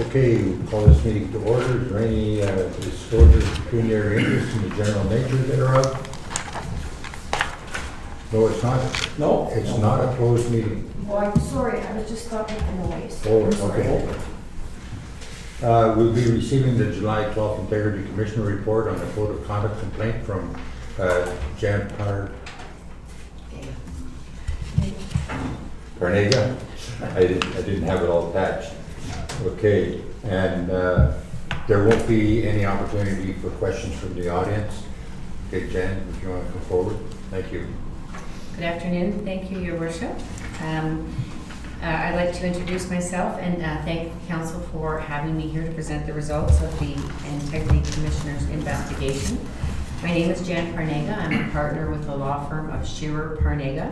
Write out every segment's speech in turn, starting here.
Okay, we'll call this meeting to order. Is there any disclosures of pecuniary interest in the general nature thereof? No, it's not. No. It's not a closed meeting. Oh, I'm sorry, I was just stopping the noise. Oh, I'm sorry. okay. We'll be receiving the July 12th Integrity Commissioner report on the Code of Conduct complaint from Jan Parnega. I didn't have it all attached. Okay, and there won't be any opportunity for questions from the audience. Okay, Jan, if you want to come forward. Thank you. Good afternoon. Thank you, Your Worship. I'd like to introduce myself and thank the Council for having me here to present the results of the Integrity Commissioner's investigation. My name is Jan Parnega. I'm a partner with the law firm of Shearer Parnega.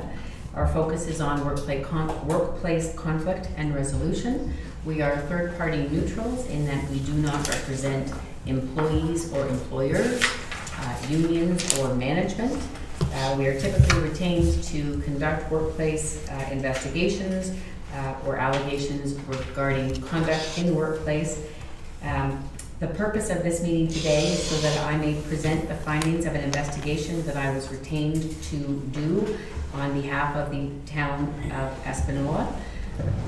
Our focus is on workplace conflict and resolution. We are third-party neutrals in that we do not represent employees or employers, unions or management. We are typically retained to conduct workplace investigations or allegations regarding conduct in the workplace. The purpose of this meeting today is so that I may present the findings of an investigation that I was retained to do on behalf of the town of Espanola.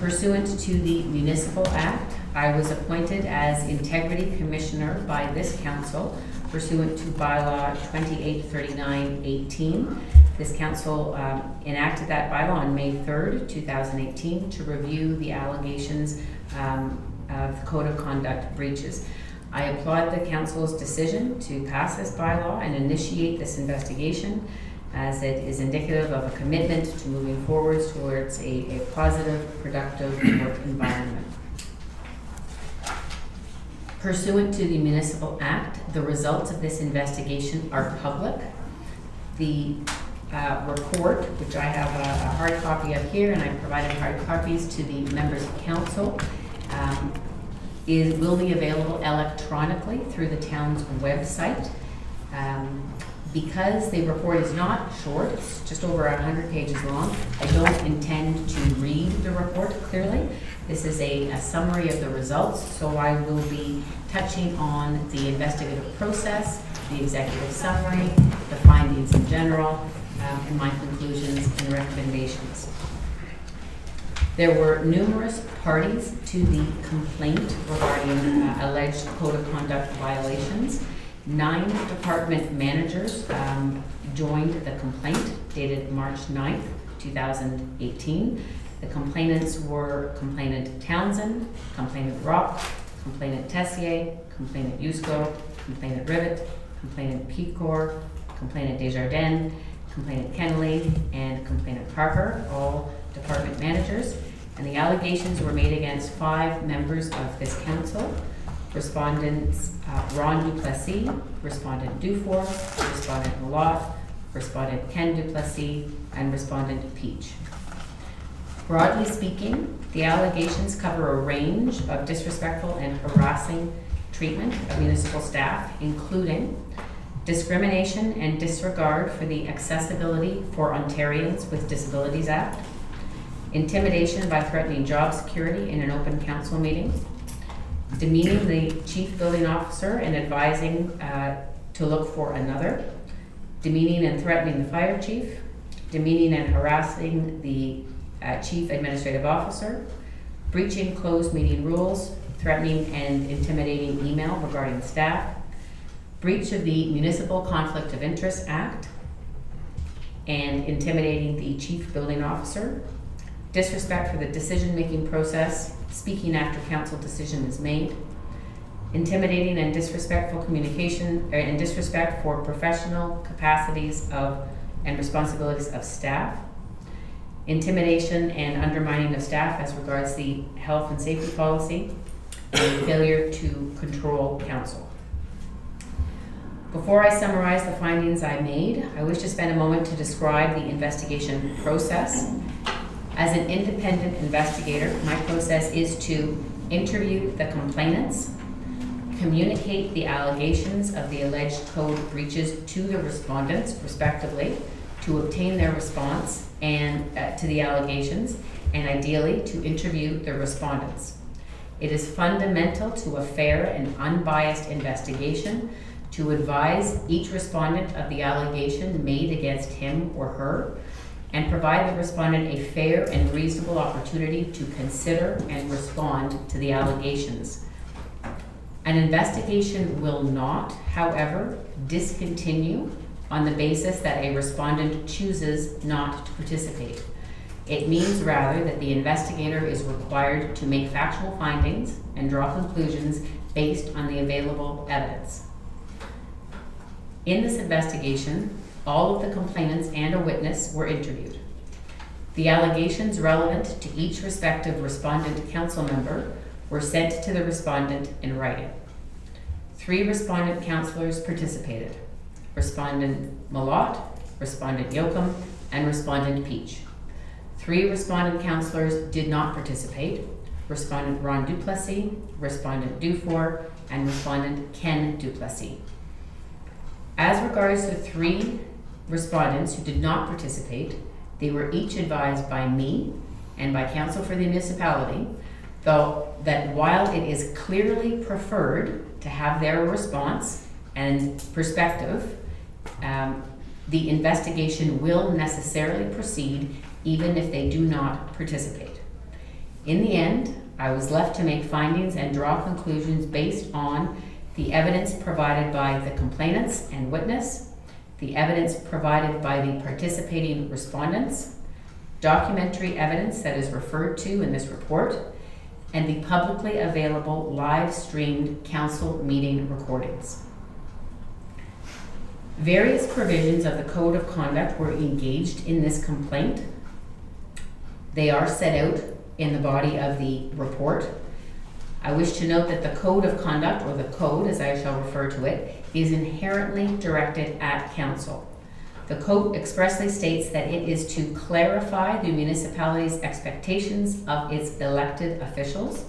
Pursuant to the Municipal Act, I was appointed as Integrity Commissioner by this council pursuant to bylaw 2839-18. This council enacted that bylaw on May 3rd, 2018 to review the allegations of the Code of Conduct breaches. I applaud the council's decision to pass this bylaw and initiate this investigation, as it is indicative of a commitment to moving forwards towards a positive, productive work environment. Pursuant to the Municipal Act, the results of this investigation are public. The report, which I have a hard copy of here, and I provided hard copies to the members of council, will be available electronically through the town's website. Because the report is not short, it's just over 100 pages long, I don't intend to read the report clearly. This is a summary of the results, so I will be touching on the investigative process, the executive summary, the findings in general, and my conclusions and recommendations. There were numerous parties to the complaint regarding alleged Code of Conduct violations. 9 department managers joined the complaint dated March 9th, 2018. The complainants were Complainant Townsend, Complainant Rock, Complainant Tessier, Complainant Yusko, Complainant Rivet, Complainant Pecor, Complainant Desjardins, Complainant Kennelly, and Complainant Parker, all department managers. And the allegations were made against 5 members of this council. Respondents Ron Duplessis, Respondent Dufour, Respondent Malott, Respondent Ken Duplessis, and Respondent Peach. Broadly speaking, the allegations cover a range of disrespectful and harassing treatment of municipal staff, including discrimination and disregard for the Accessibility for Ontarians with Disabilities Act, intimidation by threatening job security in an open council meeting, demeaning the chief building officer and advising to look for another, demeaning and threatening the fire chief, demeaning and harassing the chief administrative officer, breaching closed meeting rules, threatening and intimidating email regarding staff, breach of the Municipal Conflict of Interest Act, and intimidating the chief building officer, disrespect for the decision-making process, speaking after council decision is made, intimidating and disrespectful communication, and disrespect for professional capacities of and responsibilities of staff, intimidation and undermining of staff as regards the health and safety policy, and failure to control council. Before I summarize the findings I made, I wish to spend a moment to describe the investigation process. As an independent investigator, my process is to interview the complainants, communicate the allegations of the alleged code breaches to the respondents, respectively, to obtain their response and to the allegations, and ideally to interview the respondents. It is fundamental to a fair and unbiased investigation to advise each respondent of the allegation made against him or her, and provide the respondent a fair and reasonable opportunity to consider and respond to the allegations. An investigation will not, however, discontinue on the basis that a respondent chooses not to participate. It means rather that the investigator is required to make factual findings and draw conclusions based on the available evidence. In this investigation, all of the complainants and a witness were interviewed. The allegations relevant to each respective respondent council member were sent to the respondent in writing. 3 respondent councillors participated: Respondent Malott, Respondent Yocum, and Respondent Peach. 3 respondent councillors did not participate: Respondent Ron Duplessis, Respondent Dufour, and Respondent Ken Duplessis. As regards the 3 respondents who did not participate, they were each advised by me and by counsel for the municipality, though, that while it is clearly preferred to have their response and perspective, the investigation will necessarily proceed even if they do not participate. In the end, I was left to make findings and draw conclusions based on the evidence provided by the complainants and witness, the evidence provided by the participating respondents, documentary evidence that is referred to in this report, and the publicly available live-streamed council meeting recordings. Various provisions of the Code of Conduct were engaged in this complaint. They are set out in the body of the report. I wish to note that the Code of Conduct, or the Code as I shall refer to it, is inherently directed at council. The Code expressly states that it is to clarify the municipality's expectations of its elected officials.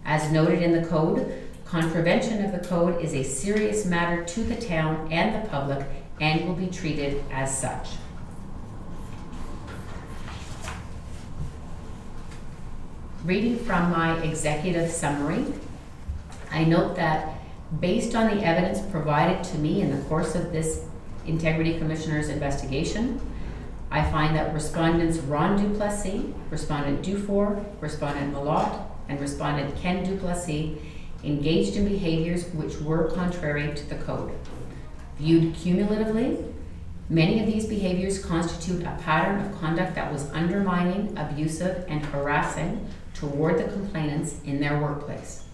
As noted in the Code, contravention of the Code is a serious matter to the town and the public and will be treated as such. Reading from my executive summary, I note that based on the evidence provided to me in the course of this Integrity Commissioner's investigation, I find that respondents Ron Duplessis, Respondent Dufour, Respondent Malott, and Respondent Ken Duplessis engaged in behaviors which were contrary to the Code. Viewed cumulatively, many of these behaviors constitute a pattern of conduct that was undermining, abusive, and harassing toward the complainants in their workplace.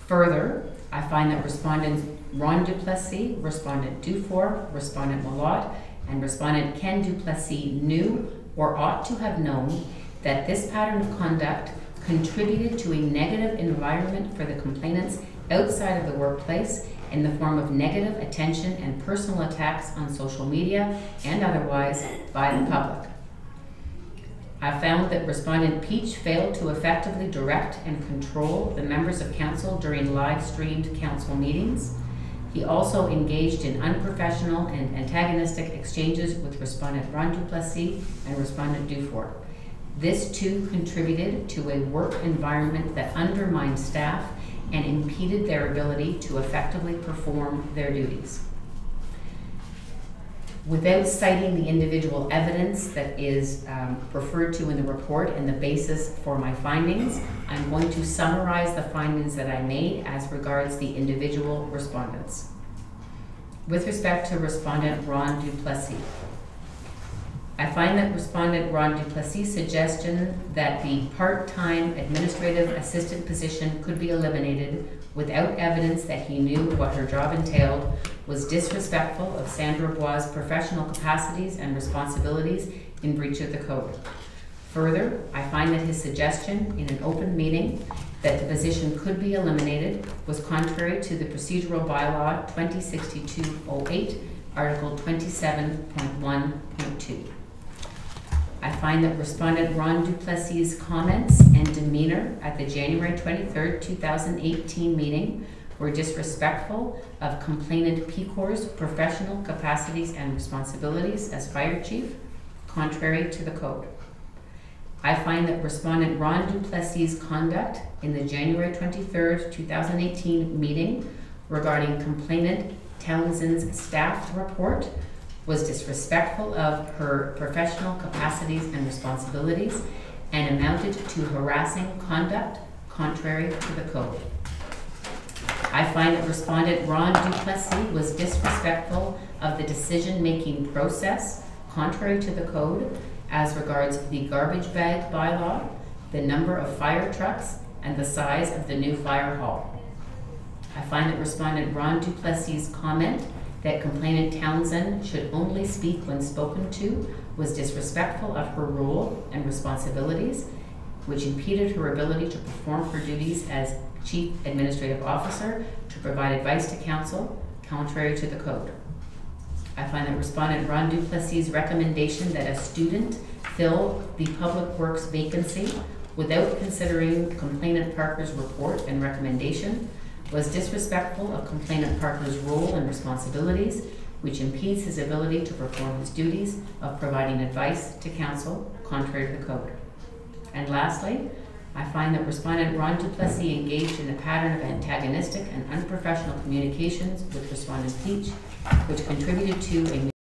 Further, I find that Respondents Ron Duplessis, Respondent Dufour, Respondent Malott, and Respondent Ken Duplessis knew or ought to have known that this pattern of conduct contributed to a negative environment for the complainants outside of the workplace in the form of negative attention and personal attacks on social media and otherwise by the public. I found that Respondent Peach failed to effectively direct and control the members of council during live-streamed council meetings. He also engaged in unprofessional and antagonistic exchanges with Respondent Ron Duplessis and Respondent Dufour. This too contributed to a work environment that undermined staff and impeded their ability to effectively perform their duties. Without citing the individual evidence that is referred to in the report and the basis for my findings, I'm going to summarize the findings that I made as regards the individual respondents. With respect to Respondent Ron Duplessis, I find that Respondent Ron Duplessis' suggestion that the part-time administrative assistant position could be eliminated without evidence that he knew what her job entailed was disrespectful of Sandra Bois' professional capacities and responsibilities in breach of the Code. Further, I find that his suggestion in an open meeting that the position could be eliminated was contrary to the procedural bylaw 2062-08, Article 27.1.2. I find that Respondent Ron Duplessis' comments and demeanor at the January 23rd, 2018 meeting were disrespectful of complainant Pecor's professional capacities and responsibilities as fire chief, contrary to the Code. I find that respondent Ron Duplessis' conduct in the January 23rd, 2018 meeting regarding complainant Townsend's staff report was disrespectful of her professional capacities and responsibilities and amounted to harassing conduct contrary to the code. I find that respondent Ron Duplessis was disrespectful of the decision-making process contrary to the code as regards the garbage bag bylaw, the number of fire trucks, and the size of the new fire hall. I find that respondent Ron Duplessis' comment that complainant Townsend should only speak when spoken to was disrespectful of her role and responsibilities, which impeded her ability to perform her duties as Chief Administrative Officer to provide advice to council contrary to the code. I find that respondent Ron Duplessis' recommendation that a student fill the Public Works vacancy without considering complainant Parker's report and recommendation was disrespectful of complainant Parker's role and responsibilities, which impedes his ability to perform his duties of providing advice to council contrary to the code. And lastly, I find that respondent Ron Duplessis engaged in a pattern of antagonistic and unprofessional communications with respondent Peach, which contributed to a